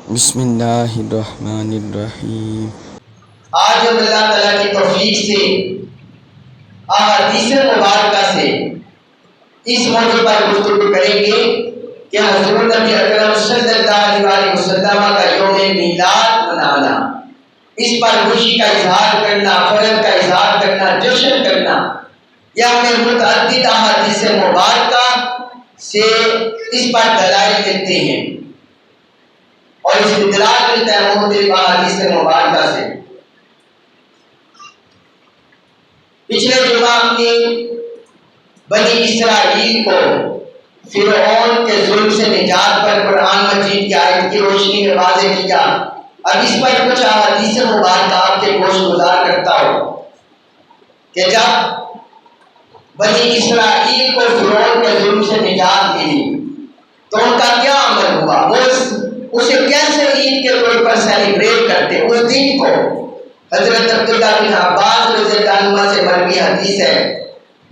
بسم اللہ الرحمن الرحیم۔ آج ہم اللہ تعالیٰ کی توفیق سے احادیث مبارکہ سے اس موضوع پر گفتگو کریں گے کہ حضور نبی اکرم صلی اللہ علیہ وسلم کا یوم میلاد منانا، اس پر خوشی کا اظہار کرنا، فرحت کا اظہار کرنا، جشن کرنا، یہ ہمیں متعدد احادیث مبارکہ سے اس پر دلائل ملتے ہیں اور استدلال ملتا ہے مختلف احادیث مبارکہ سے۔ پچھلے جمعہ ہم نے بنی اسرائیل کو فرعون کے ظلم سے نجات پر قرآن مجید کی آیت کی روشنی میں واضح کیا۔ اب اس پر کچھ احادیث مبارکہ آپ کے گوش گزار کرتا ہوں کہ جب بنی اسرائیل کو فرعون کے ظلم سے نجات ملی تو ان کا کیا عمل ہوا، وہ اسے کیسے عید کے طور پر سیلیبریٹ کرتے۔ اس دن کو حضرت عبداللہ بن عباس رضی اللہ عنہ سے مروی حدیث ہے،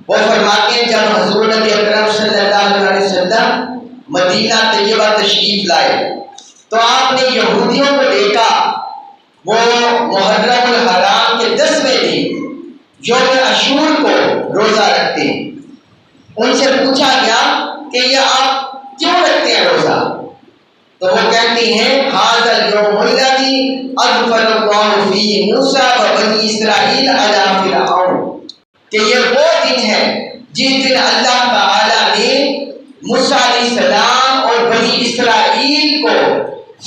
وہ فرماتے ہیں جب حضور نبی اکرم صلی اللہ علیہ وسلم مدینہ طیبہ تشریف لائے تو آپ نے یہودیوں کو دیکھا، وہ محرم الحرام کے 10ویں دن یوم عاشور کو روزہ رکھتے ہیں۔ ان سے پوچھا گیا کہ یہ آپ کیوں رکھتے ہیں روزہ؟ تو وہ کہتے ہیں ھذا اليوم الذی اظفر اللہ فیہ موسیٰ وبنی اسرائیل علی فرعون، کہ یہ وہ دن ہے جس دن اللہ تعالی نے موسیٰ علیہ السلام اور بنی اسرائیل کو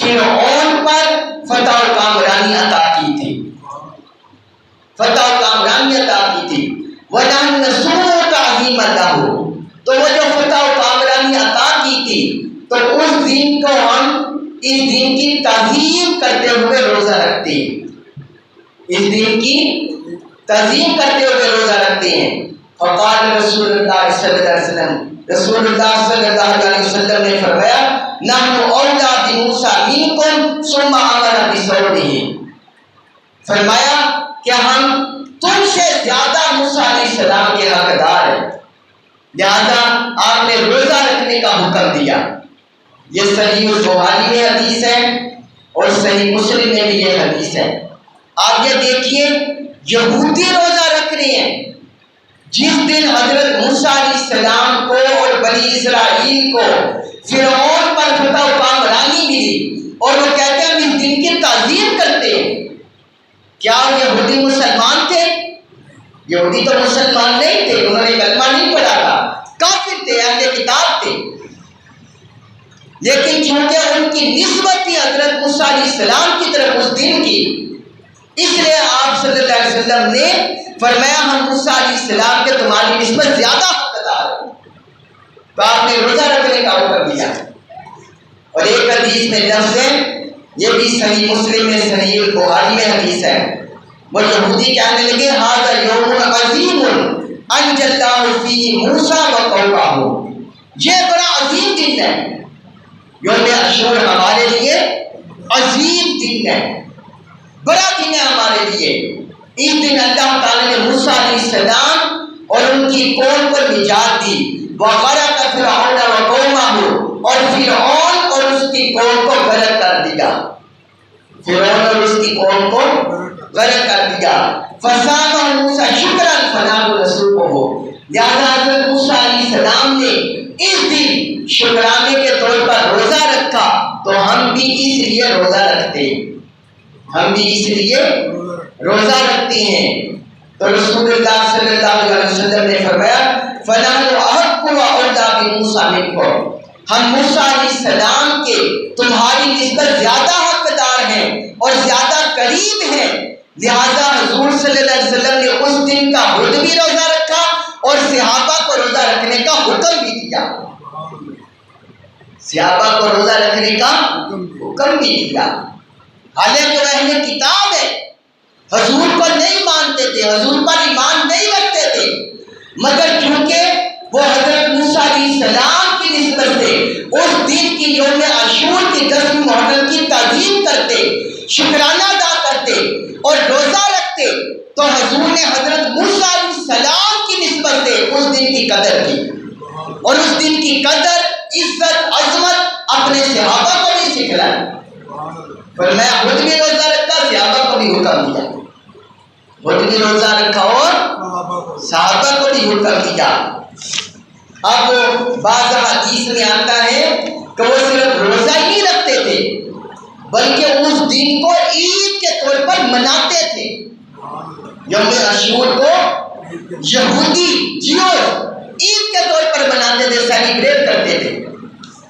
فرعون پر فتح و کامرانی عطا کی تھی، فتح و کامرانی عطا کی تھی۔ وَنَحْنُ نَصُومُ تَعْظِيمًا لَهُ، تو وہ جو فتح و کامرانی عطا کی تھی تو اس دن کو ہم اس دن کی تعظیم کرتے ہوئے روزہ رکھتے ہیں، اس دن کی تعظیم کرتے ہوئے روزہ رکھتے ہیں۔ فقال رسول اللہ صلی اللہ علیہ وسلم، رسول اللہ صلی اللہ علیہ وسلم نے فرمایا نحن اولیٰ بموسیٰ منکم ثم امر بصومہ، فرمایا کہ ہم تم سے زیادہ موسیٰ علیہ السلام کے حقدار ہیں، لہذا آپ نے روزہ رکھنے کا حکم دیا۔ یہ صحیح البخاری میں حدیث ہے اور صحیح مسلم میں بھی یہ حدیث ہے۔ آگے دیکھیے، یہودی روزہ رکھ رہے ہیں جس دن حضرت موسیٰ علیہ السلام کو اور بنی اسرائیل کو فرعون پر فتح و کامرانی ملی اور وہ کہتے ہیں ہم اس دن کی تعظیم کرتے ہیں۔ کیا یہودی مسلمان تھے؟ یہودی تو مسلمان نہیں تھے، انہوں نے کلمہ نہیں پڑھا تھا، کافر تھے، اہل کتاب تھے، لیکن چونکہ ان کی نسبت تھی حضرت موسیٰ علیہ السلام کی طرف اس دن کی، اس لیے آپ صلی اللہ علیہ وسلم نے فرمایا ہم موسیٰ علیہ السلام کے تمہاری نسبت زیادہ حقدار ہیں، تو آپ نے روزہ رکھنے کا حکم دیا۔ اور ایک حدیث میں لفظ ہے، یہ بھی صحیح مسلم میں صحیح البخاری میں حدیث ہے، وہ یہودی کہنے لگے ھذا یوم عظیم انجی اللہ فیہ موسیٰ وقومہ، یہ بڑا عظیم دن ہے، یوم عاشور ہمارے لیے عظیم دن ہے، بڑا دن ہے ہمارے لیے۔ اس دن اللہ تعالی نے موسیٰ علیہ السلام اور ان کی قوم کو نجات دی، وغرق فرعون وقومہ، اور فرعون اور اس کی قوم کو غرق کر دیا، فرعون اور اس کی قوم کو غرق کر دیا۔ فصام موسیٰ شکرا فنالوا نصیبہ، لہذا حضرت موسیٰ علیہ السلام نے اس دن شکرانے کے طور پر روزہ رکھا، تو ہم بھی اس لیے روزہ رکھتے ہیں، ہم بھی اس لیے روزہ رکھتے ہیں۔ تو رسول اللہ صلی اللہ علیہ وسلم نے فرمایا فَنَحْنُ أَحَقُّ وَأَوْلَىٰ بِمُوسیٰ مِنکُم، ہم موسیٰ علیہ السلام کے تمہاری نسبت زیادہ حقدار ہیں اور زیادہ قریب ہیں، لہذا حضور صلی اللہ علیہ وسلم نے اس دن کا خود بھی روزہ رکھا اور صحابہ کو روزہ رکھنے کا حکم بھی دیا، صحابہ کو روزہ رکھنے کا حکم بھی دیا۔ حالانکہ وہ اہل کتاب ہے، حضور کو نہیں مانتے تھے، حضور پر ایمان نہیں رکھتے تھے، مگر چونکہ وہ حضرت موسیٰ علیہ السلام کی نسبت سے اس دن کی یوم عاشور کی 10ویں محرم کی تعظیم کرتے، شکرانہ ادا کرتے اور روزہ رکھتے، تو حضور نے حضرت موسیٰ علیہ السلام کی نسبت سے اس دن کی قدر کی، اور اس دن کی قدر، عزت، عظمت اپنے صحابہ کو بھی سکھلائی۔ فرمایا خود بھی روزہ رکھا، صحابہ کو بھی حکم دیا، خود بھی روزہ رکھا اور صحابہ کو بھی حکم دیا۔ اب بعض حدیث میں آتا ہے کہ وہ صرف روزہ ہی نہیں رکھتے تھے بلکہ اس دن کو عید کے طور پر مناتے تھے۔ یوم عاشور کو یہودی جیوز عید کے طور پر مناتے تھے، سیلیبریٹ کرتے تھے۔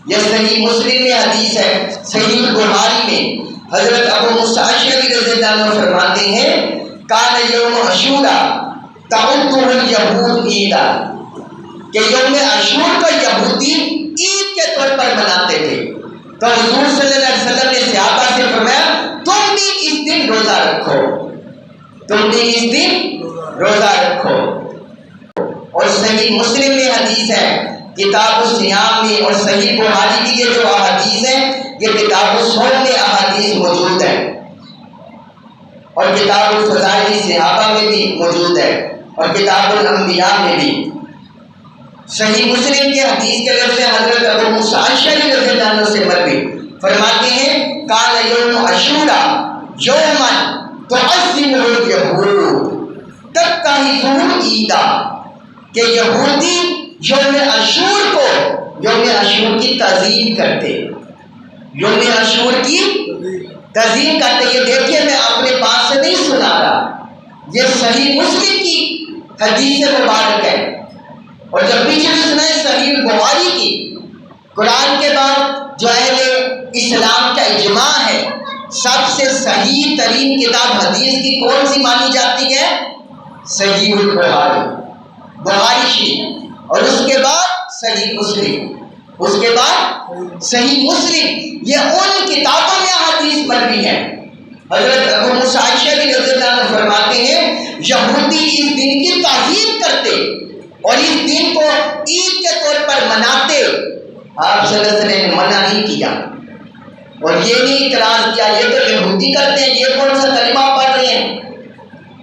یہ صحیح مسلم میں حدیث ہے، صحیح بخاری میں حضرت ابو موسیٰ اشعری رضی اللہ عنہ فرماتے ہیں کان یوم عاشورا تعدہ الیہود عیدا، کہ یوم عاشور کو یہودی عید کے طور پر مناتے تھے۔ تو حضور صلی اللہ علیہ وسلم نے صحابہ سے فرمایا تم بھی اس دن روزہ رکھو، تم بھی اس دن روزہ رکھو۔ اور صحیح مسلم میں حدیث ہے، کتاب الصیام میں، اور صحیح بخاری کی یہ جو احادیث ہے یہ کتاب الصوم میں احادیث موجود ہے، اور کتاب الفضائل صحابہ میں بھی موجود ہے، اور کتاب الانبیاء میں بھی۔ صحیح مسلم کے حدیث کے لفظ حضرت ابو موسیٰ اشعری رضی اللہ عنہ سے مروی فرماتے ہیں کان یوم عاشورا یوما تعظمہ الیہود تتخذہ عیدا، کہ یہودی یوم عاشور کو یوم عاشور کی تعظیم کرتے، یوم عاشور کی تعظیم کرتے۔ یہ دیکھیے میں اپنے پاس سے نہیں سنا رہا، یہ صحیح مسلم کی حدیث مبارک ہے، اور جب پچھلی سنائے صحیح بخاری کی۔ قرآن کے بعد جو اہل اسلام کا اجماع ہے سب سے صحیح ترین کتاب حدیث کی کون سی مانی جاتی ہے؟ صحیح البخاری، بخاری شریف، اور اس کے بعد صحیح مسلم، اس کے بعد صحیح مسلم۔ یہ ان کتابوں میں حدیث مروی ہے۔ حضرت ابو موسیٰ اشعری رضی اللہ عنہ فرماتے ہیں یہودی اس دن کی تعظیم کرتے اور اس دن کو عید کے طور پر مناتے۔ آپ صلی اللہ علیہ وسلم نے منع نہیں کیا اور یہ نہیں اعتراض کیا یہ تو یہودی کرتے ہیں، یہ کون سا کلمہ پڑھ رہے ہیں،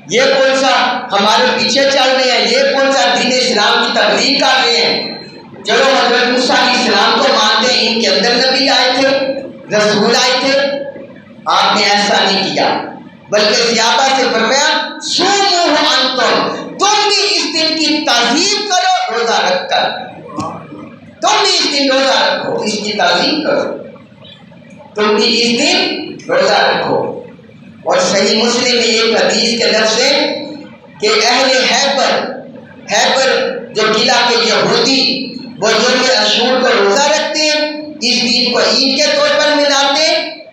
یہ کون سا ہمارے پیچھے چل رہے ہیں، یہ کون سا دین اسلام کی تبلیغ کر رہے ہیں۔ چلو حضرت موسیٰ علیہ السلام کو مانتے ہیں، ان کے اندر نبی آئے تھے، رسول آئے تھے۔ آپ نے ایسا نہیں کیا بلکہ صحابہ سے فرمایا صوموا انتم، تم بھی اس دن کی تعظیم کرو روزہ رکھ کر، تم بھی اس دن روزہ رکھو، اس کی تعظیم کرو، تم بھی اس دن روزہ رکھو۔ اور صحیح مسلم میں ایک حدیث کے لفظ ہے کہ اہل خیبر جو قلعہ کے یہودی وہ یوم عاشور کو روزہ رکھتے ہیں، اس دن کو عید کے طور پر مناتے،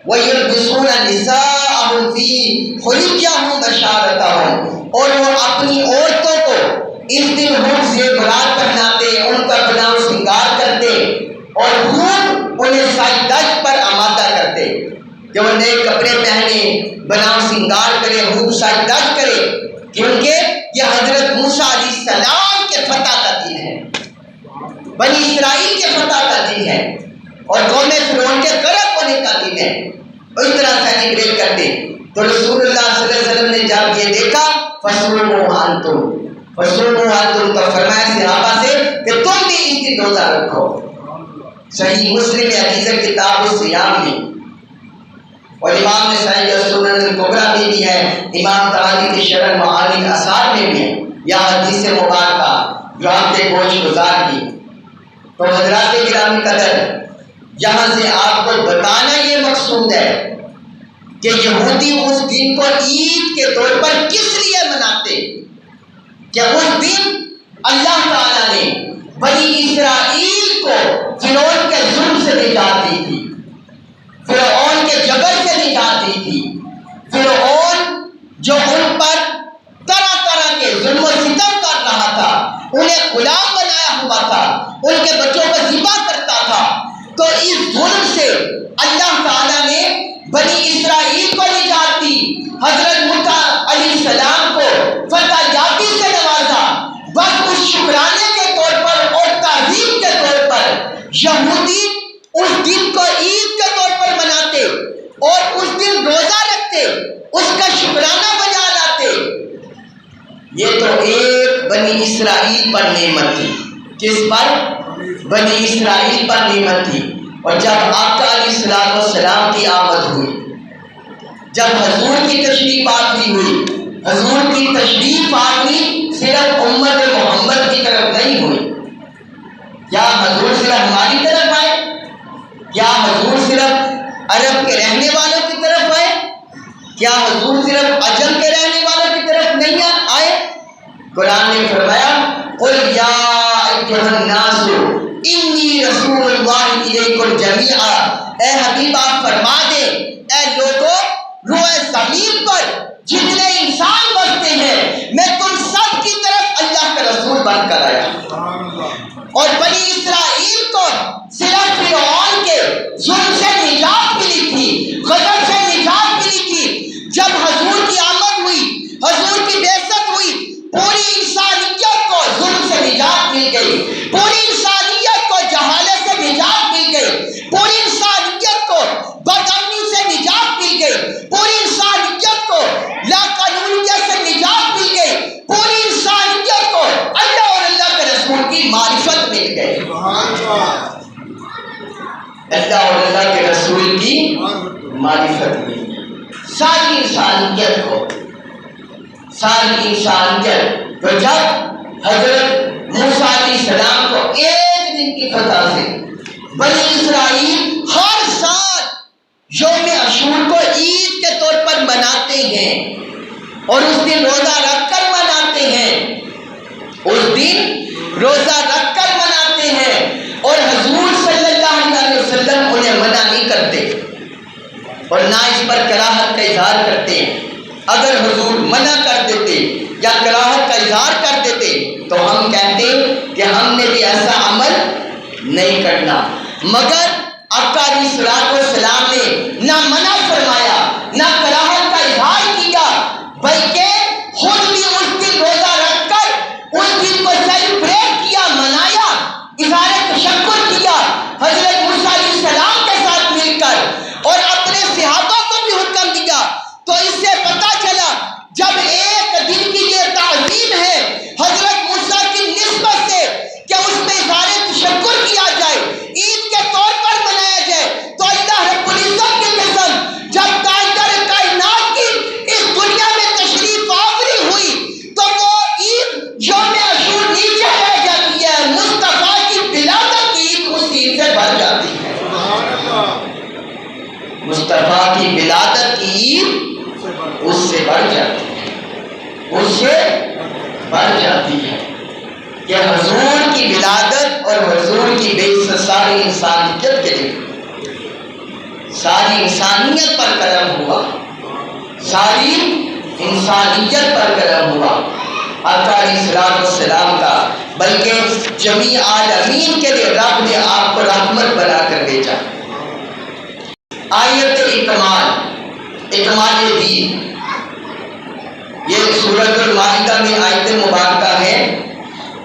وَيَلْبِسُونَ نِسَاءَهُمْ فِي حُلِيَّهُمْ بَشَارَتَهُمْ، اور وہ اپنی عورتوں کو اس دن خوب زیورات پہناتے، ان کا بناؤ سنگار کرتے اور خوب انہیں سجدہ پر آمادہ کرتے کہ وہ نئے کپڑے پہنے، بناؤ سنگار کرے، خوب سجدہ کرے، کیونکہ یہ حضرت موسیٰ علیہ السلام کے فتح کا دن ہے، بنی اسرائیل کے فتح کا دن ہے، اور قوم فرعون کے غرق ہونے کا دن ہے۔ اس طرح سیلیبریٹ کرتے تو رسول اللہ صلی اللہ علیہ وسلم نے جب یہ دیکھا فَصُومُوا أَنْتُمْ، تو فرمایا صحابہ سے کہ تم بھی اس دن روزہ رکھو۔ صحیح مسلم حدیث کتاب الصیام میں، اور امام نسائی کا سنن الکبریٰ میں بھی ہے، امام طحاوی کی شرح معانی الاثار میں بھی ہے یہ حدیث مبارکہ جو آپ کے گوش گزار کی۔ تو حضرات گرامی قدر، یہاں سے آپ کو بتانا یہ مقصود ہے کہ یہودی اس دن کو عید کے طور پر کس لیے مناتے، کہ اس دن اللہ تعالیٰ نے بنی اسرائیل کو فرعون کے ظلم سے نجات دی تھی، فرعون کے جبر سے نجات دی تھی۔ فرعون جو ان پر طرح طرح کے ظلم و ستم کر رہا تھا، انہیں غلام بنایا ہوا تھا، ان کے بچوں کو ذبح کرتا تھا، تو اس ظلم سے اللہ تعالیٰ نے بنی اسرائیل کو نجات دی، حضرت موسیٰ علیہ السلام کو فتح یابی سے نوازا۔ بس اس شکرانے کے طور پر اور تعظیم کے طور پر یہودی اس دن کو عید کے طور پر مناتے اور اس دن روزہ رکھتے، اس کا شکرانہ بجا لاتے۔ یہ تو ایک بنی اسرائیل پر نعمت تھی، کس پر؟ بنی اسرائیل پر نعمت تھی۔ اور جب آقا علیہ السلام کی آمد ہوئی، جب حضور کی تشریف آوری ہوئی، حضور کی تشریف آوری صرف امت محمد کی طرف نہیں ہوئی. کیا حضور صرف ہماری طرف آئے؟ کیا حضور صرف عرب کے رہنے والوں کی طرف آئے؟ کیا حضور صرف عجم کے رہنے والوں کی طرف نہیں آئے؟ قرآن نے فرمایا قل یا ایھا الناس انی رسول اللہ الیکم جمیعا، اے حبیب آپ فرما دیں اے لوگوں روئے زمین پر جتنے انسان بستے ہیں میں تم سب کی طرف اللہ کا رسول بن کر آیا. اور بنی اسرائیل کو صرف فرعون کے ظلم سے نجات ملی تھی، غضب سے نجات ملی تھی. جب حضور کی آمد ہوئی، حضور کی بعثت ہوئی، پوری انسانیت کو ظلم سے نجات مل گئی، پوری انسانیت کو جہالت سے نجات مل گئی، پوری انسانیت کو بدامنی سے نجات مل گئی، پوری انسانیت کو لاقانونیت سے نجات مل گئی، پوری انسانیت کو اللہ اور اللہ کے رسول کی معرفت مل گئی. اللہ اور اللہ کے رسول کی معرفت مل گئی. ساری انسانیت کو، ساری انسانیت تو جب حضرت موسیٰ علیہ السلام کو ایک دن کی فتح سے بنی اسرائیل ہر سال یوم عاشور کو عید کے طور پر مناتے ہیں اور اس دن روزہ رکھ کر مناتے ہیں، اس دن روزہ رکھ کر مناتے ہیں. اور حضور صلی اللہ علیہ وسلم انہیں منع نہیں کرتے اور نہ اس پر کراہت کا اظہار کرتے ہیں. اگر حضور منع کر دیتے یا کراہت کا اظہار کر دیتے تو ہم کہتے کہ ہم نے بھی ایسا عمل نہیں کرنا. مگر آقا علیہ السلام نے نہ منع فرمایا نہ کراہت کا اظہار کیا، بلکہ خود بھی اس دن روزہ رکھ کر اس دن کو سیلیبریٹ کیا، منایا، اظہار تشکر کیا حضرت موسیٰ علیہ السلام کے ساتھ مل کر، اور اپنے صحابہ کو بھی حکم دیا. تو اس سے پتہ چلا جب ایک دن کی یہ تعظیم ہے حضرت موسیٰ کی نسبت سے کہ اس میں اظہار تشکر کیا جائے، عید کے طور پر منایا جائے، تو اللہ رب العزت کی قسم جب تاجدار کائنات کی اس دنیا میں تشریف آوری ہوئی تو وہ عید یوم عاشور نیچے رہ جاتی ہے، مصطفیٰ کی ولادت کی عید اس عید سے بڑھ جاتی ہے. مصطفیٰ کی ولادت کی عید اس سے بڑھ جاتی ہے، اس سے بڑھ جاتی ہے کہ حضور کی ولادت اور حضور کی بعثت ساری انسانیت کے لیے، ساری انسانیت پر کرم ہوا، ساری انسانیت پر کرم ہوا آقا علیہ السلام کا، بلکہ جمیع عالمین کے لیے رب نے آپ کو رحمت بنا کر بھیجا. آیت اکمال دین، یہ سورۃ المائدہ میں آیت مبارکہ ہے.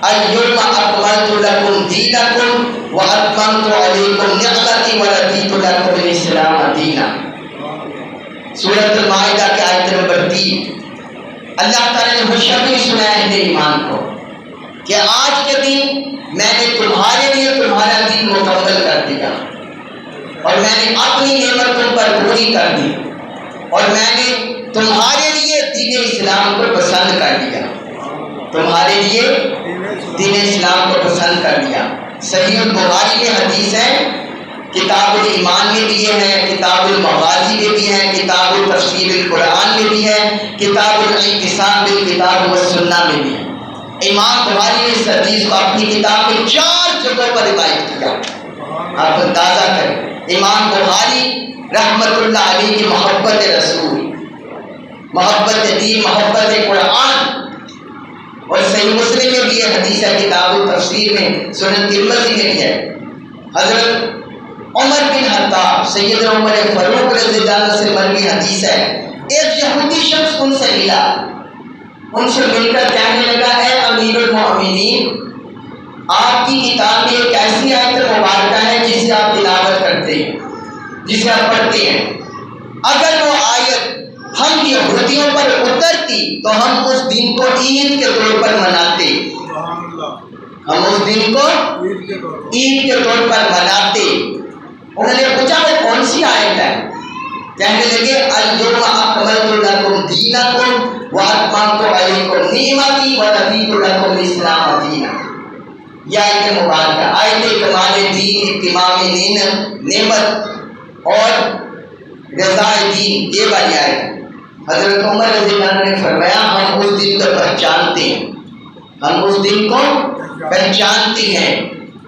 الیوم اکملت لکم دینکم واتممت علیکم نعمتی ورضیت لکم الاسلام دینا. سورۃ المائدہ کی آیت نمبر 3. اللہ تعالیٰ نے خوشخبری سنایا اہل ایمان کو کہ آج کے دن میں نے تمہارے لیے تمہارا دین مکمل کر دیا اور میں نے اپنی نعمت تم پر پوری کر دی اور میں نے تمہارے لیے دین اسلام کو پسند کر دیا، تمہارے لیے دین اسلام کو پسند کر دیا. صحیح البخاری میں حدیث ہے، کتاب الایمان میں بھی ہے، کتاب المغازی میں بھی ہے، کتاب تفسیر القرآن میں بھی ہے، کتاب الاعتصام بالکتاب والسنہ میں بھی ہے. امام بخاری نے اس حدیث کو اپنی کتاب میں 4 جگہوں پر روایت کیا. آپ اندازہ کریں امام بخاری رحمت اللہ علیہ کی محبت رسول، محبت دین، محبت قرآن. اور صحیح مسلم میں بھی یہ حدیث ہے، کتاب التفسیر میں، سنن ترمذی میں بھی ہے. حضرت عمر بن خطاب سیدنا عمر فاروق رضی اللہ عنہ سے مروی حدیث ہے، ایک یہودی شخص ان سے ملا، ان سے مل کر کہنے لگا اے امیر المؤمنین، آپ کی کتاب میں ایک ایسی آیت مبارکہ ہے جسے آپ تلاوت کرتے ہیں، جسے آپ پڑھتے ہیں، اگر وہ آیت ہم یہودیوں پر اترتی تو ہم اس دن کو عید کے طور پر مناتے، ہم اس دن کو عید کے طور پر مناتے. انہوں نے پوچھا وہ کون سی آیت ہے؟ کہنے لگے الیوم اکملت لکم دینکم واتممت علیکم نعمتی ورضیت لکم الاسلام دینا. یہ آیت مبارکہ آیت کمال دین، اتمام نعمت اور رضا دین، یہ والی آیت. حضرت عمر رضی اللہ عنہ نے فرمایا ہم اس دن کو پہچانتے ہیں، ہم اس دن کو پہچانتے ہیں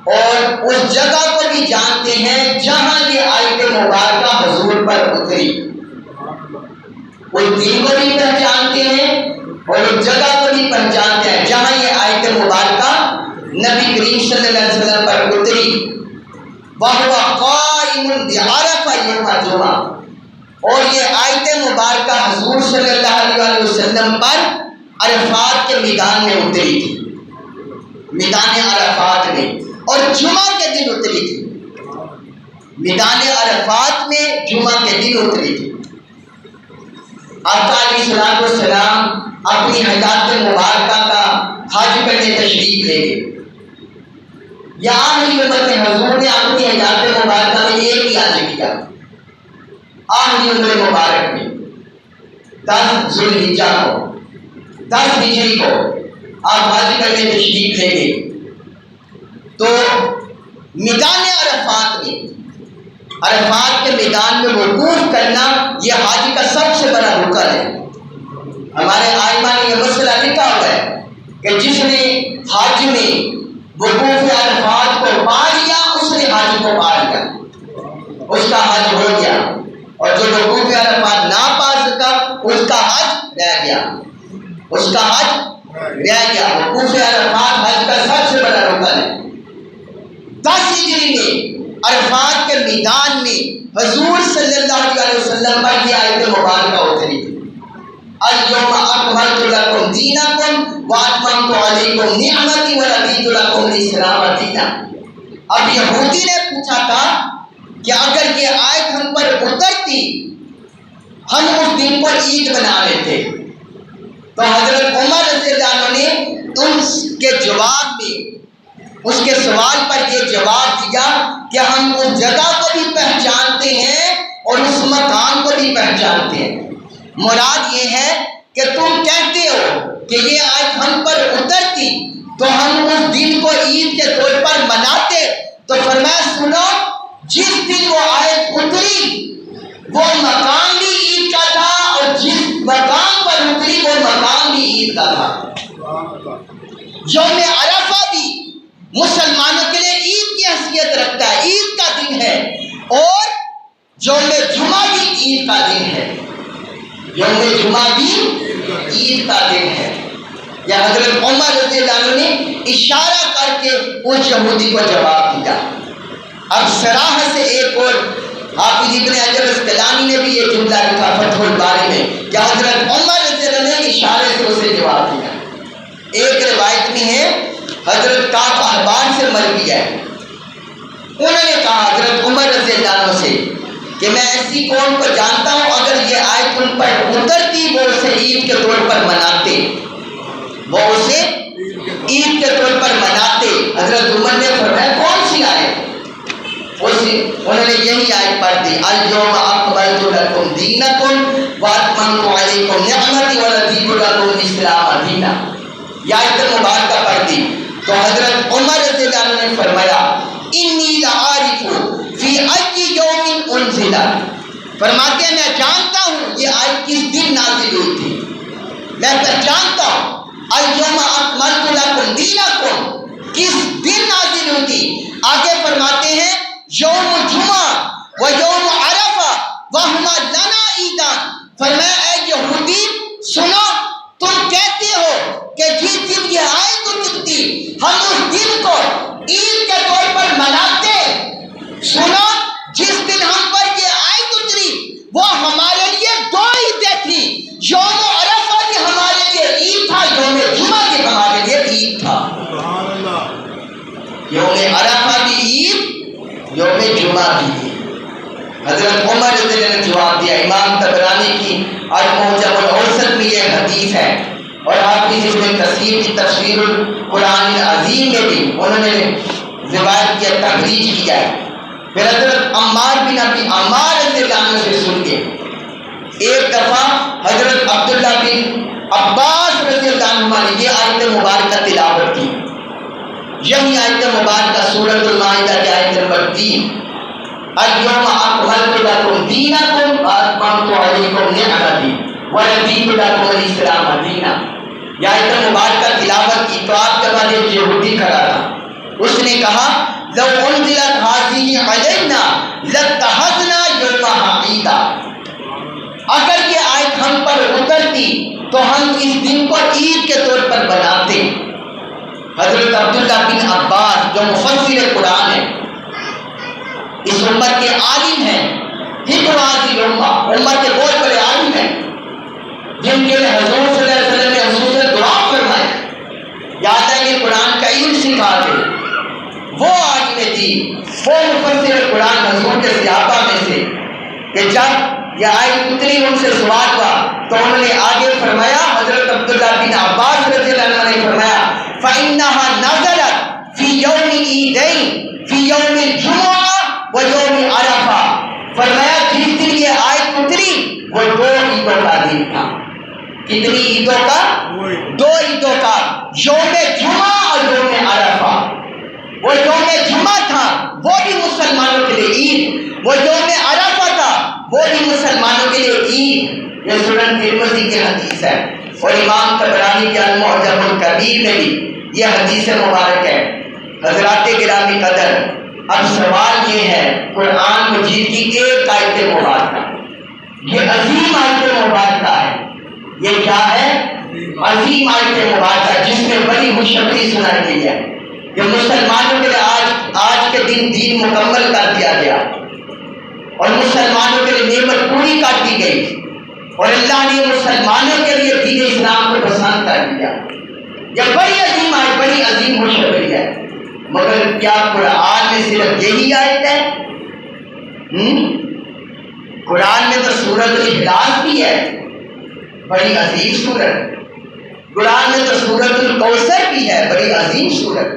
اور اس جگہ کو بھی جانتے ہیں جہاں یہ آیت مبارکہ حضور پر اتری. اس دن کو بھی پہچانتے ہیں اور اس جگہ کو بھی پہچانتے ہیں جہاں یہ آیت مبارکہ نبی کریم صلی اللہ علیہ وسلم پر اتری. وَهُوَ قَائِمٌ بِعَرَفَةَ يَوْمَ الْجُمْعَةِ، اور یہ آیت مبارکہ حضور صلی اللہ علیہ وسلم پر عرفات کے میدان میں اتری تھی، میدان عرفات میں، اور جمعہ کے دن اتری تھی. میدان عرفات میں جمعہ کے دن اتری تھی. آقا علیہ السلام اپنی حیات مبارکہ کا حج کرنے تشریف لے گئے. یا آخری عمر میں حضور نے اپنی حیات مبارکہ میں ایک ہی حج کیا. آخری عمر مبارک میں 10 ذوالحجہ کو، 10 ہجری کو آپ حج کرنے تشریف لے گئے. تو میدان عرفات میں، عرفات کے میدان میں وقوف کرنا یہ حج کا سب سے بڑا رکن ہے. ہمارے آئمہ نے یہ مسئلہ لکھا ہوا ہے کہ جس نے حج میں وقوف عرفات کو پا لیا اس نے حج کو پا لیا، اس کا حج ہو گیا. اور جو وقوف عرفات نہ پا سکا اس کا حج رہ گیا، اس کا حج رہ گیا. وقوف عرفات حج کا سب سے بڑا رکن ہے. 10 ہجری میں عرفات کے میدان میں حضور صلی اللہ علیہ وسلم پر یہ آیت مبارکہ اتری تھی. الیوم اکملت لکم دینکم واتممت علیکم نعمتی ورضیت لکم الاسلام دینا. اب یہودی نے پوچھا تھا کہ اگر یہ آیت ہم پر اترتی ہم اس دن پر عید بنا لیتے. تو حضرت عمر رضی اللہ عنہ نے اس کے جواب میں، اس کے سوال پر یہ جواب دیا کہ ہم اس جگہ کو بھی پہچانتے ہیں اور اس مقام کو بھی پہچانتے ہیں. مراد یہ ہے کہ تم کہتے ہو کہ یہ آیت ہم پر اترتی تو ہم اس دن کو عید کے طور پر مناتے. تو فرمایا سنو، جس دن وہ آیت اتری وہ مقام بھی عید کا تھا اور جس مقام پر اتری وہ مقام بھی عید کا تھا. یوم عرفہ بھی مسلمانوں کے لیے عید کی حیثیت رکھتا ہے، عید کا دن ہے، اور یوم جمعہ بھی عید کا دن ہے. یوم جمعہ بھی عید کا دن ہے. یا حضرت عمر رضی اللہ عنہ نے اشارہ کر کے اس یہودی کو جواب دیا. اب صراحت سے ایک اور حافظ ابن حجر اسقلانی نے بھی یہ جملہ لکھا فتح الباری میں کہ حضرت عمر رضی اللہ عنہ نے اشارے سے اسے جواب دیا. ایک روایت میں ہے حضرت کعب احبار سے مروی ہے، انہوں نے کہا حضرت عمر رضی اللہ عنہ سے کہ میں ایسی قوم کو جانتا ہوں اگر یہ آیت ان پر اترتی وہ اسے عید کے طور پر مناتے، وہ اسے عید کے طور پر مناتے. حضرت عمر نے فرمایا کون سی آیت؟ انہوں نے یہی آیت پڑھ دی، الیوم اکملت لکم دینکم واتممت علیکم نعمتی ورضیت لکم الاسلام دینا. یہ آیت مبارکہ پڑھ دی. تو حضرت عمر رضی اللہ عنہ نے فرمایا انی لعارف فی ای یوم انزلت، فرماتے ہیں میں جانتا ہوں یہ آیت کس دن نازل ہوئی تھی، میں پہچانتا ہوں. الیوم اکملت لکم دینکم کس دن نازل ہوئی تھی؟ آگے فرماتے ہیں یوم جمعہ و یوم عرفہ وہما لنا عیدان. فرمایا اے یہودی سنو، تم کہتے ہو کہ جس دن یہ آیت اترتی ہم اس دن کو عید کے طور پر مناتے. سنو، جس دن ہم پر یہ آیت اتری وہ ہمارے لیے 2 عیدیں تھی. یوم عرفہ بھی ہمارے لیے عید تھا، یوم جمعہ بھی ہمارے لیے عید تھا. یوم عرفہ بھی عید، یوم جمعہ بھی عید. حضرت عمر رضی اللہ عنہ نے جواب دیا. امام طبرانی کی المعجم الاوسط میں یہ حدیث ہے اور حافظ ابن کثیر کی تفسیر القرآن العظیم میں بھی انہوں نے روایت کی تخریج کیا ہے. پھر حضرت عمار بن ابی عمار رضی اللہ عنہ سے سن کے ایک دفعہ حضرت عبداللہ بن عباس رضی اللہ عنہ نے یہ آیت مبارکہ تلاوت کی. یہی آیت مبارکہ سورۃ المائدہ کی آیت نمبر 3 الیوم اکملت لکم دینکم واتممت علیکم نعمتی ورضیت لکم الاسلام دینا. یہ آیت مبارکہ تلاوت کی تو آپ کے بعد ایک یہودی کھڑا تھا. اس نے کہا لو انزلت هذه علینا لاتخذنا یومها عیدا. اگر یہ آیت ہم پر اترتی تو ہم اس دن کو عید کے طور پر بناتے. حضرت عبداللہ بن عباس جو مفسر قرآن ہے، اس امت کے عالم ہیں، امت کے بہت بڑے عالم ہیں، جن کے لیے حضور صلی اللہ علیہ وسلم نے حضور سے دعا فرمائی، یاد ہے کہ قرآن کا علم سکھاتے. وہ عالم دین، وہ مفسر قرآن حضور کے صحابہ میں سے، کہ جب یہ آیت اتری ان سے سوال ہوا تو انہوں نے آگے فرمایا، حضرت عبداللہ بن عباس رضی اللہ عنہ نے فرمایا فَإِنَّهَا نَزَلَتْ فِي يَوْمِ عِيدَيْنِ فِي يَوْمِ الْجُمُعَةِ وَيَوْمِ عَرَفَةِ. فرمایا جس دن یہ آیت اتری وہ 2 عیدوں کا دن تھا. کتنی عیدوں کا؟ 2 عیدوں کا، یوم جمعہ اور یوم عرفہ. وہ یوم جمعہ تھا وہ بھی مسلمانوں کے لیے عید، وہ یوم عرفہ تھا وہ بھی مسلمانوں کے لیے عید. یہ سنن ترمذی کی حدیث ہے اور امام طبرانی کے المعجم الکبیر میں بھی یہ حدیث مبارک ہے. حضرات گرامی قدر، اب سوال یہ ہے قرآن مجید کی ایک آیت مبارکہ، یہ عظیم آیت مبارکہ ہے. یہ کیا ہے؟ عظیم آیت مبارکہ جس میں بڑی خوشخبری سنائی گئی ہے کہ مسلمانوں کے لیے آج کے دن دین مکمل کر دیا گیا اور مسلمانوں کے لیے نعمت پوری کر دی گئی اور اللہ نے مسلمانوں کے لیے دین اسلام کو پسند کر دیا. یہ بڑی عظیم آیت، بڑی عظیم خوشخبری ہے. مگر کیا قرآن میں صرف یہی آیت ہے؟ قرآن میں تو سورۃ الاخلاص بھی ہے، بڑی عظیم سورت. قرآن میں تو سورۃ الکوثر بھی ہے، بڑی عظیم سورت.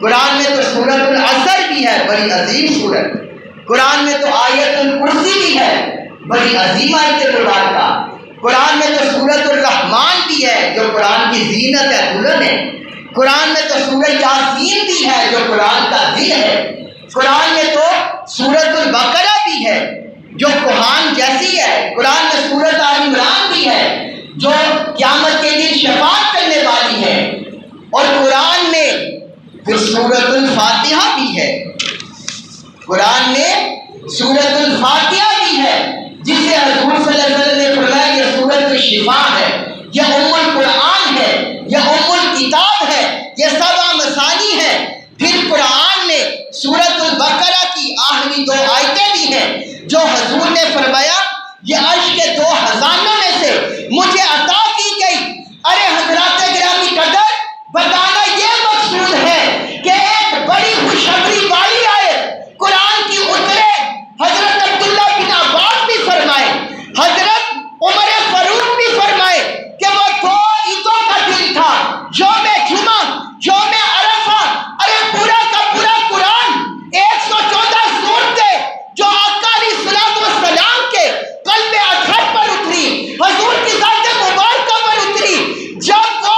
قرآن میں تو سورۃ العصر بھی ہے، بڑی عظیم سورت. قرآن میں تو آیت الکرسی بھی ہے، بڑی عظیم آیت مبارکہ. قرآن میں تو سورۃ الرحمن بھی ہے جو قرآن کی زینت ہے، دلہن ہے. قرآن میں تو سورۃ یاسین بھی ہے جو قرآن کا دل ہے. قرآن میں تو سورۃ البقرہ بھی ہے جو قرآن جیسی ہے. قرآن میں سورۃ آل عمران بھی ہے جو قیامت کے دن شفاعت کرنے والی ہے. اور قرآن میں پھر سورۃ الفاتحہ بھی ہے. قرآن میں سورۃ الفاتحہ بھی ہے جسے حضور صلی اللہ علیہ وسلم نے فرمایا یہ سورۃ الشفاء ہے، یہ ام القرآن ہے، یہ ام الکتاب ہے، یہ 7 مثانی ہے. پھر قرآن میں سورۃ البقرہ کی آخری 2 آیتیں بھی ہیں جو حضور نے فرمایا یہ عرش کے 2 خزانوں میں سے مجھے عطا کی گئی. ارے حضرات گرامی قدر، بتانا یہ مقصود ہے کہ ایک بڑی خوشخبری والی آئے قرآن کی اترے. حضرت عبداللہ بن عباس بھی فرمائے، حضرت عمر فاروق بھی فرمائے کہ وہ 2 عیدوں کا دن تھا، یوم جمعہ، یوم عرفہ. ارے پورا کا پورا قرآن 114 سورتیں جو آقا علیہ الصلوۃ والسلام کے قلب اطہر پر اتری، حضور کی ذات مبارکہ پر اتری. جب وہ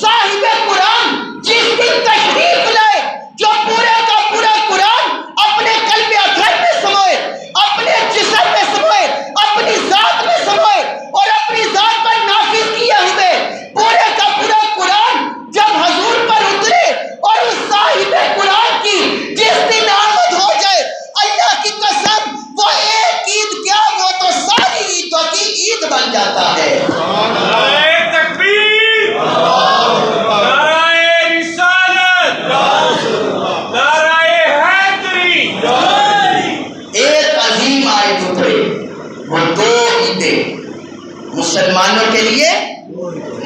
صاحب قرآن جس دن تشریف لائے جو پورے کا پورا قرآن اپنے قلب اطہر میں سموئے، اپنے جسم میں سموئے، اپنی ذات میں سموئے اور اپنی ذات پر نافذ کیے ہوئے پورے کا پورا قرآن جب حضور پر اترے اور اس صاحب قرآن کی جس دن آمد ہو جائے، اللہ کی قسم وہ ایک عید کیا وہ تو ساری عیدوں کی عید بن جاتا ہے. مسلمانوں کے لیے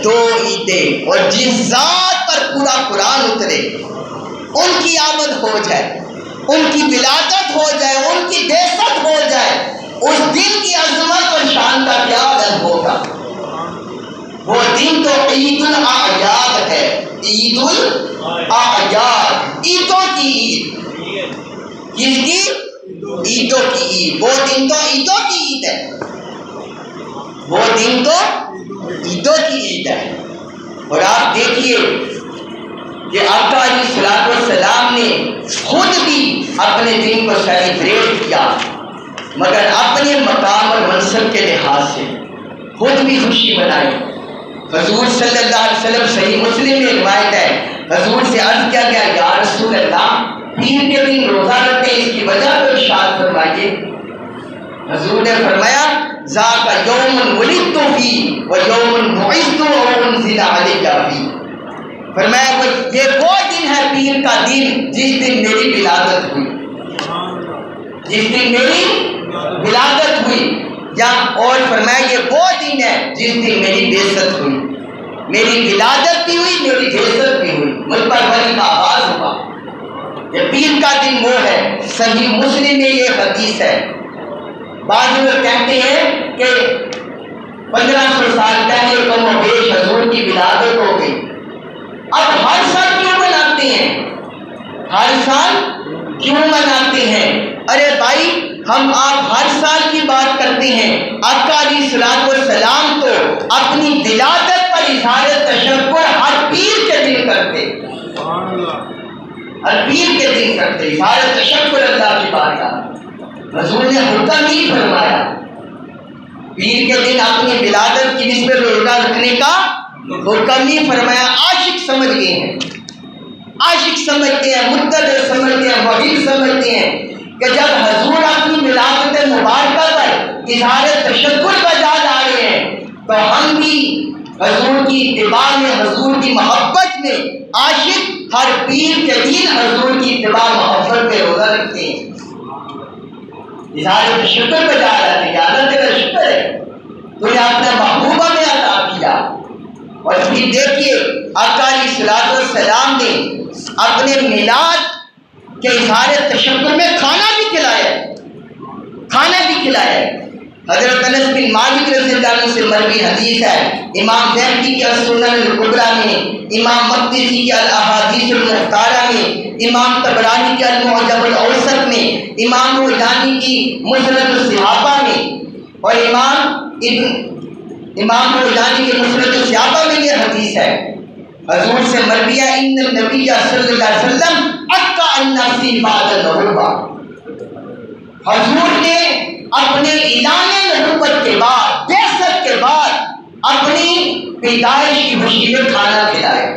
2 عیدیں اور جس ذات پر پورا قرآن اترے ان کی آمد ہو جائے، ان کی ولادت ہو جائے، ان کی بعثت ہو جائے، اس دن کی عظمت اور شان کا کیا عدد ہوگا. وہ دن تو عید الاعیاد ہے، عید الاعیاد، عیدوں کی عید. کس کی؟ عیدوں کی عید، وہ دن تو عیدوں کی عید ہے، وہ دن تو عیدوں کی عید ہے۔ اور آپ دیکھیے کہ آقا علیہ الصلوۃ والسلام نے خود بھی اپنے دن کو سیلیبریٹ کیا، مگر اپنے مقام اور منصب کے لحاظ سے خود بھی خوشی منائی۔ حضور صلی اللہ علیہ وسلم، صحیح مسلم میں روایت ہے، حضور سے عرض کیا گیا یا رسول اللہ پیر کے دن روزہ رکھتے ہیں، اس کی وجہ کو ارشاد فرمائیے۔ حضور نے فرمایا ذاک یوم ولدت فی و یوم بعثت و انزل علیک فی، فرمایا یہ وہ دن ہے پیر کا دن جس دن میری ولادت ہوئی، جس دن میری ولادت ہوئی، یا اور فرمایا یہ وہ دن ہے جس دن میری بعثت ہوئی، میری ولادت بھی ہوئی، میری بعثت بھی ہوئی، مجھ پر وحی کا آغاز ہوا۔ یہ پیر کا دن وہ ہے، صحیح مسلم میں یہ حدیث ہے۔ بعض لوگ کہتے ہیں کہ 1500 سال پہلے کم و بیش حضور کی ولادت ہو گئی، اب ہر سال کیوں مناتے ہیں؟ ہر سال کیوں مناتے ہیں؟ ارے بھائی ہم آپ ہر سال کی بات کرتے ہیں، آقا علیہ الصلوۃ والسلام تو اپنی ولادت پر اظہار تشکر ہر پیر کے دن کرتے، ہر پیر کے دن کرتے اظہار تشکر اللہ کی بارگاہ۔ حضور نے حکم ہی فرمایا پیر کے دن اپنی ولادت کی نسبت روزہ رکھنے کا حکم ہی فرمایا۔ عاشق سمجھ گئے ہیں، عاشق سمجھتے ہیں، متبع سمجھتے ہیں، محب سمجھتے ہیں کہ جب حضور اپنی ولادت مبارکہ پر اظہار تشکر بجا لا رہے ہیں تو ہم بھی حضور کی اتباع میں، حضور کی محبت میں عاشق ہر پیر کے دن حضور کی اتباع محبت میں روزہ رکھتے ہیں، اظہار تشکر بجا لاتے ہیں کہ اللہ تیرا شکر ہے تو نے اپنا محبوبہ میں عطا کیا۔ اور پھر دیکھیے آقا علیہ الصلوۃ والسلام نے اپنے میلاد کے اظہار تشکر میں کھانا بھی کھلایا، کھانا بھی کھلایا۔ حضرت انس بن مالک رضی اللہ عنہ سے مروی حدیث ہے، امام بہقی کی السنن الکبریٰ میں، امام مقدسی کی الاحادیث المختارہ میں، امام طبرانی کے المعجم الاوسط میں، امام روزانی کی مسند الصحابہ میں، اور امام روزانی کے مسند الصحابہ میں یہ حدیث ہے۔ حضور سے مروی ہے ان النبی صلی اللہ علیہ وسلم اقطع الناس بعد النبوہ، حضور نے اپنے اعلان نبوت کے بعد، بعثت کے بعد اپنی پیدائش کی خوشی میں کھانا کھلایا،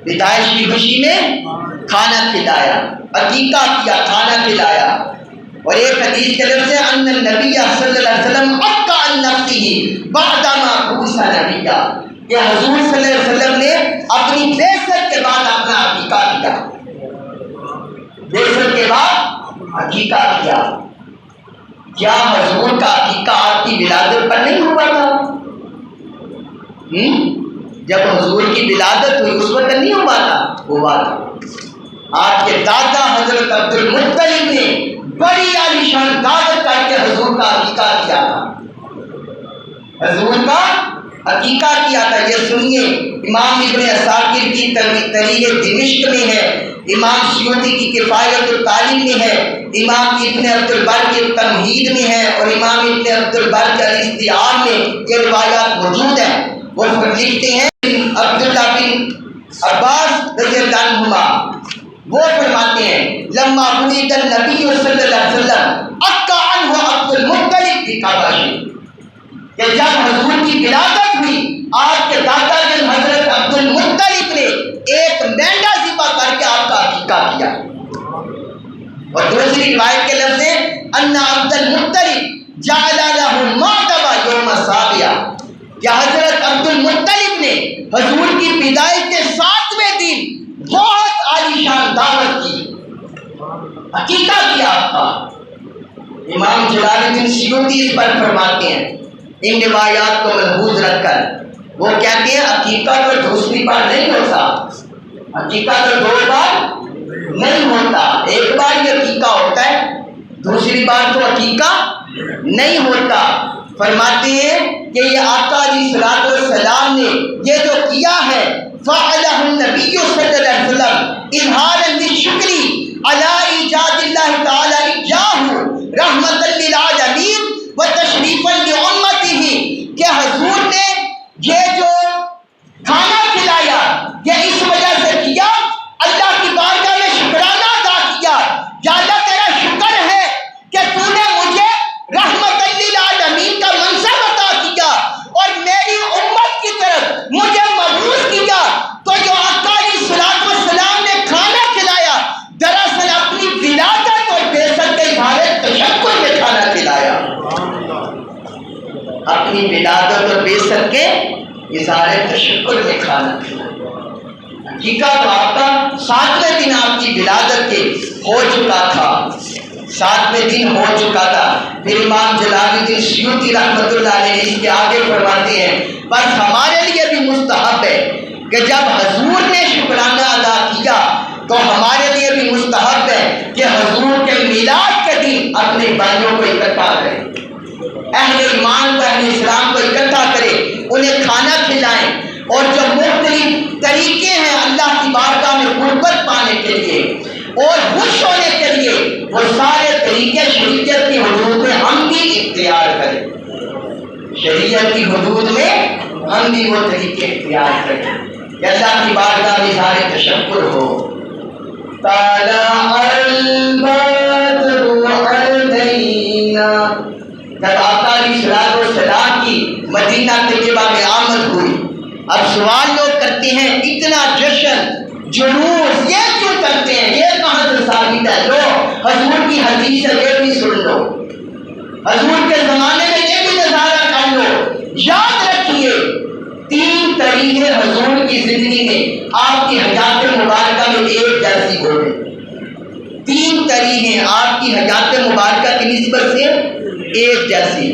پیدائش کی خوشی میں کھانا کھلایا، عقیقہ کیا، کھانا کھلایا۔ اور ایک حدیث کے لفظ ہے ان النبی صلی اللہ علیہ وسلم اقطع عن نفسہ بعدما بعث نبیا، کہ حضور صلی اللہ علیہ وسلم نے اپنی بعثت کے بعد اپنا عقیقہ کیا، بعثت کے بعد عقیقہ کیا۔ کیا حضور کا عقیقہ آپ کی ولادت پر نہیں ہوا تھا؟ جب حضور کی ولادت ہوئی اس وقت نہیں ہوا تھا؟ ہوا تھا۔ آپ کے دادا حضرت عبد المطلب نے بڑی عالیشان دعوت کر کے حضور کا عقیقہ کیا تھا، حضور کا عقیقہ کیا تھا۔ یہ سنیے امام ابن عساکر کی تحریر دمشق میں ہے، امام سیوطی کی کفایت التعلیم میں ہے، امام ابن عبد البر کی تمہید میں ہے، اور امام ابن عبد البر کے الاستیعاب میں یہ روایات موجود ہیں۔ وہ لکھتے ہیں عبداللہ بن عباس رضی اللہ عنہما وہ فرماتے ہیں لما ولد النبی صلی اللہ علیہ وسلم اقطع عنہ عبد المطلب بقبضہ، کہ جب حضور کی ولادت ہوئی آپ کے دادا جن حضرت عبد المطلب نے ایک مینڈا ذبح کر کے آپ کا عقیقہ کیا۔ اور دوسری روایت کے لفظ ہے ان عبد المطلب جعل له معتبہ یوم السابعہ، کہ حضرت عبد المطلب نے حضور کی پیدائش کے 7ویں دن بہت عالیشان دعوت کی، عقیقہ کیا آپ کا۔ امام جلال الدین سیوطی اس پر فرماتے ہیں ان روایات کو ملحوظ رکھ کر، وہ کہتے ہیں عقیقہ تو دوسری بار نہیں ہوتا، عقیقہ تو 2 بار نہیں ہوتا، ایک بار یہ عقیقہ ہوتا ہے، دوسری بار تو عقیقہ نہیں ہوتا۔ فرماتے ہیں کہ یہ آقا علیہ الصلوۃ والسلام نے یہ جو کیا ہے فعلہ النبی صلی اللہ علیہ وسلم اظہارا للشکر علی ایجاد اللہ تعالی رحمت للعالمین و تشریفا لامتہ کہ حضور نے یہ جو کھانا کھلایا یہ اس وجہ سے کیا اللہ کی بارگاہ میں شکرانہ ادا کیا، یا اللہ تیرا شکر ہے کہ تو نے مجھے رحمت للعالمین کا منصب عطا کیا اور میری امت کی طرف مجھے مبعوث کیا۔ تو جو آقا علیہ الصلوۃ والسلام نے کھانا کھلایا دراصل اپنی ولادت اور بعثت کے اظہار تشکر میں کھانا کھلایا، اپنی ولادت اور بعثت کے اظہار تشکر میں کھانا کھلایا۔ حقیقت تو آپ کا 7ویں دن آپ کی ولادت کے ہو چکا تھا، 7ویں دن ہو چکا تھا۔ پھر امام جلال الدین سیوطی رحمۃ اللہ علیہ اس کے آگے فرماتے ہیں بس ہمارے لیے بھی مستحب ہے کہ جب حضور نے شکرانہ ادا کیا تو ہمارے لیے بھی مستحب ہے کہ حضور کے میلاد کے دن اپنے بھائیوں کو اکٹھا کریں، اہل ایمان کو، اہل اسلام کو اکٹھا کریں، انہیں کھانا کھلائیں، اور جو مختلف طریقے ہیں اللہ کی بارگاہ میں قربت پانے کے لیے اور خوش ہونے کے لیے وہ سارے طریقے شریعت کی حدود میں ہم بھی اختیار کریں، شریعت کی حدود میں ہم بھی وہ طریقے اختیار کریں کہ اللہ کی بارگاہ میں اظہار تشکر ہو۔ طلع البدر علینا، جب آقا علیہ السلام کی مدینہ طیبہ میں آمد ہوئی، اب سوال لوگ کرتے ہیں اتنا جشن جلوس یہ کیوں کرتے ہیں، یہ کہاں سے ثابت ہے؟ لو حضور کی حدیث ہے یہ بھی سن لو، حضور کے زمانے میں یہ بھی نظارہ کر لو۔ یاد رکھیے 3 طریقے حضور کی زندگی میں آپ کی حیات مبارکہ میں ایک جیسی ہو گئی، 3 طریقے آپ کی حیات مبارکہ کی نسبت سے ایک جیسی۔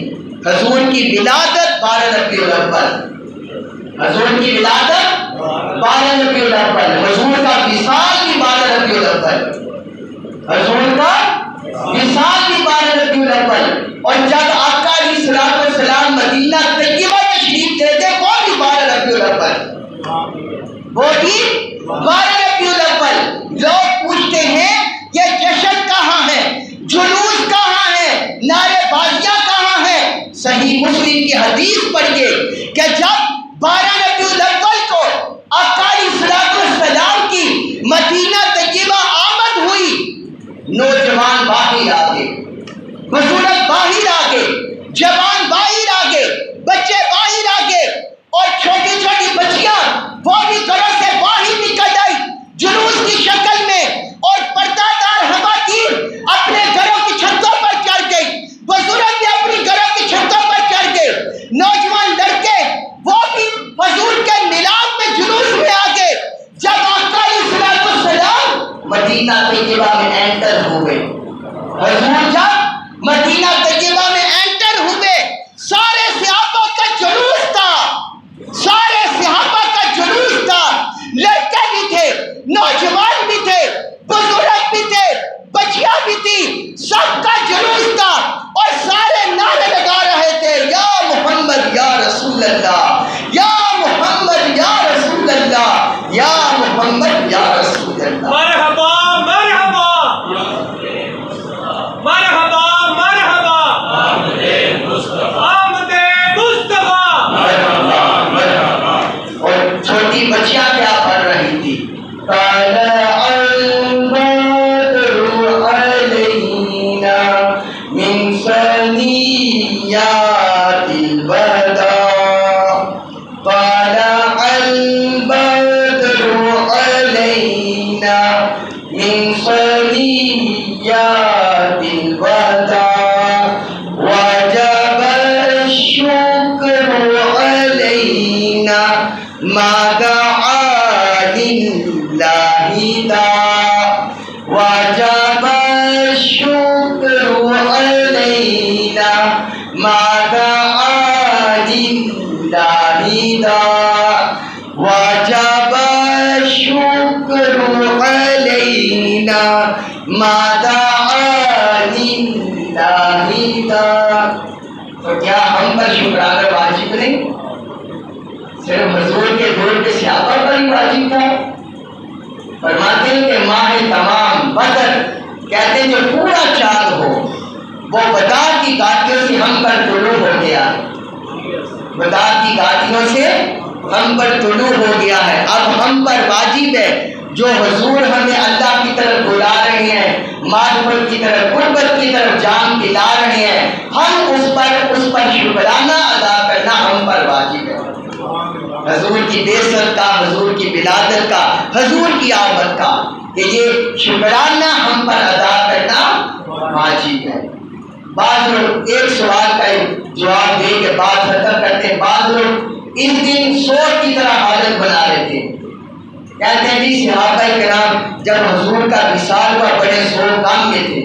حضور کی ولادت 12 ربیع الاول، حضور کی ولادت 12 ربیع الاول، حضور کا وصال بھی 12 ربیع الاول، حضور کا وصال بھی 12 ربیع الاول، اور جب آقا علیہ السلام مدینہ طیبہ تشریف لے گئے وہ بھی 12 ربیع الاول، وہ بھی 12 ربیع الاول۔ لوگ پوچھتے ہیں یہ جشن کہاں ہے، جلوس کہاں ہے، نعرے بازیاں کہاں ہیں؟ صحیح مسلم کی حدیث پڑھیے کہ جب 12 ربیع الاول کو آقا علیہ السلام کی مدینہ طیبہ آمد ہوئی، نوجوان باہر آ گئے، بزرگ باہر آ گئے، جوان باہر آ گئے، بچے باہر آ گئے، اور چھوٹی چھوٹی بچیاں وہ بھی گھروں سے باہر نکل آئی جلوس کی شکل میں، اور پردہ دار خواتین اپنے گھروں کی چھتوں پر چڑھ گئی، بزرگ بھی اپنی گھروں کی چھتوں پر چڑھ گئے، نوجوان لڑکے وہ بھی حضور کے میلاد میں جلوس میں آ گئے۔ جب آقا علیہ السلام مدینہ طیبہ میں انٹر ہوئے، حضور جب مدینہ طیبہ میں انٹر ہوئے، سارے صحابہ کا جلوس تھا، سارے صحابہ کا جلوس تھا، لڑکے بھی تھے، نوجوان بھی تھے، بزرگ بھی تھے، بچیاں بھی تھی، سب کا جلوس تھا، اور سارے نعرے لگا رہے تھے یا محمد یا رسول اللہ، یا محمد یا رسول اللہ، یا محمد یا رسول اللہ۔ مرحبا مرحبا مرحبا مرحبا آمد مصطفیٰ، مرحبا مرحبا۔ اور چھوٹی بچیاں کیا پڑھ رہی تھی؟ طلع البدر علینا من ثنیات الوداع، طلع البدر علینا من ثنیات الوداع، وجب الشکر علینا ما دعا للہ داع، وجب الشکر علینا ما دعا للہ داع، وجب الشکر علینا ما دعا للہ داع۔ تو کیا ہم پر شکرانہ واجب نہیں؟ صرف حضور کے دور کے صحابہ پر ہی واجب تھا؟ فرماتے ہیں کہ ماہ تمام بدر، کہتے ہیں جو پورا چاند ہو، وہ بدار کی گھاٹیوں سے ہم پر طلوع ہو گیا ہے، بدار کی گھاٹیوں سے ہم پر طلوع ہو گیا ہے۔ اب ہم پر واجب ہے جو حضور ہمیں اللہ کی طرف بلا رہے ہیں، معرفت کی طرف، قربت کی طرف جان دلا رہے ہیں، ہم اس پر شکرانہ ادا کرنا ہم پر واجب ہے۔ حضور کی بعثت کا، حضور کی ولادت کا، حضور کی آمد کا، کہ یہ شکرانہ ہم پر ادا کرنا واجب ہے۔ بعض لوگ ایک سوال کا جواب دے کے بات ختم کرتے ہیں، بعض لوگ اس دن سوگ کی طرح حالت بنا لیتے ہیں، کہتے ہیں جی صحابہ کرام جب حضور کا وصال ہوا بڑے سوگ غم میں تھے۔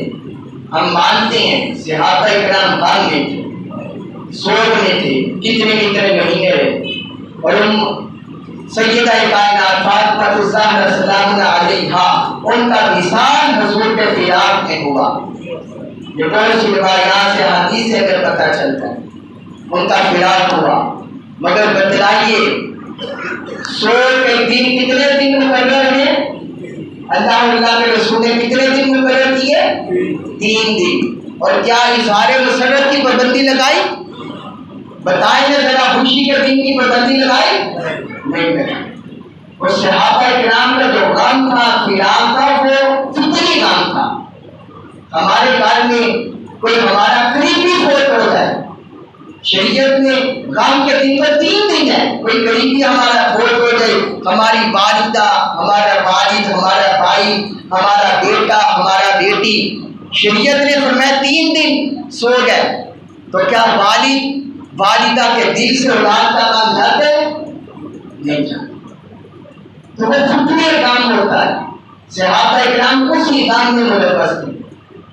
ہم مانتے ہیں صحابہ کرام غم میں تھے، سوگ میں تھے، کتنے کتنے مہینے رہے، اور سیدہ کائنات فاطمہ الزہرا سلام علیہا ان کا وصال حضور کے خلاف میں ہوا۔ یہ بہت سی روایات سے حدیث سے اگر پتہ چلتا ہے ان کا خلاف ہوا، مگر بتلائیے سوگ کے دن کتنے دن مقرر ہیں؟ اللہ کے رسول نے کتنے دن مقرر کیے؟ 3 دن۔ اور کیا اظہار مسرت کی پابندی لگائی؟ بتائیں نا ذرا، خوشی کے دن کی پابندی لگائی؟ نہیں لگائی۔ اور صحابہ کرام کا جو غم تھا، خلاف تھا، وہ فطری غم تھا۔ ہمارے گھر میں کوئی ہمارا قریبی فوت ہو جائے، شریعت میں غم کے دن پر 3 دن ہے، کوئی قریبی ہمارا فوت ہو جائے، ہماری والدہ، ہمارا والد، ہمارا بھائی، ہمارا بیٹا، ہمارا بیٹی، شریعت نے فرمایا 3 دن سو گئے، تو کیا والدہ کے دل سے اولاد کا کام جاتا ہے؟ نہیں جاتا۔ تو وہ فطری کام ہوتا ہے۔ صحابہ کرام اسی کام میں ملوث تھے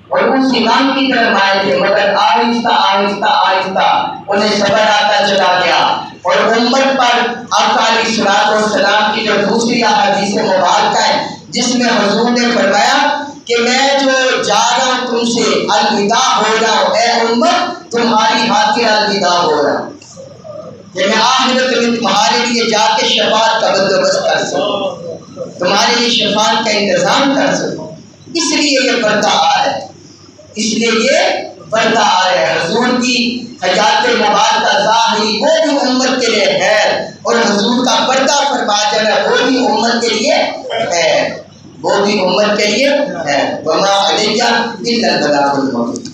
اور اسی کام کی طرف آئے تھے، مگر آہستہ آہستہ آہستہ انہیں صبر آتا چلا گیا، اور امت پر آقا علیہ الصلوۃ والسلام کی جو دوسری احادیث مبارکہ ہے جس میں حضور نے فرمایا کہ میں جو جا رہا ہوں تم سے الوداع ہو رہا ہوں، اے امت تمہاری خاطر الوداع ہو رہا ہوں، کہ میں آخرت میں تمہارے لیے جا کے شفاعت کا بندوبست کر سکوں، تمہارے لیے شفاعت کا انتظام کر سکوں، اس لیے یہ پردہ آ ہے، اس لیے یہ پردہ آ ہے۔ حضور کی حیات مبارکہ ظاہری وہ بھی امت کے لیے ہے، اور حضور کا پردہ فرما جانا وہ بھی امت کے لیے ہے، وہ بھی امت کے لیے ہے۔ وما علیہ الا البلاغ المبین۔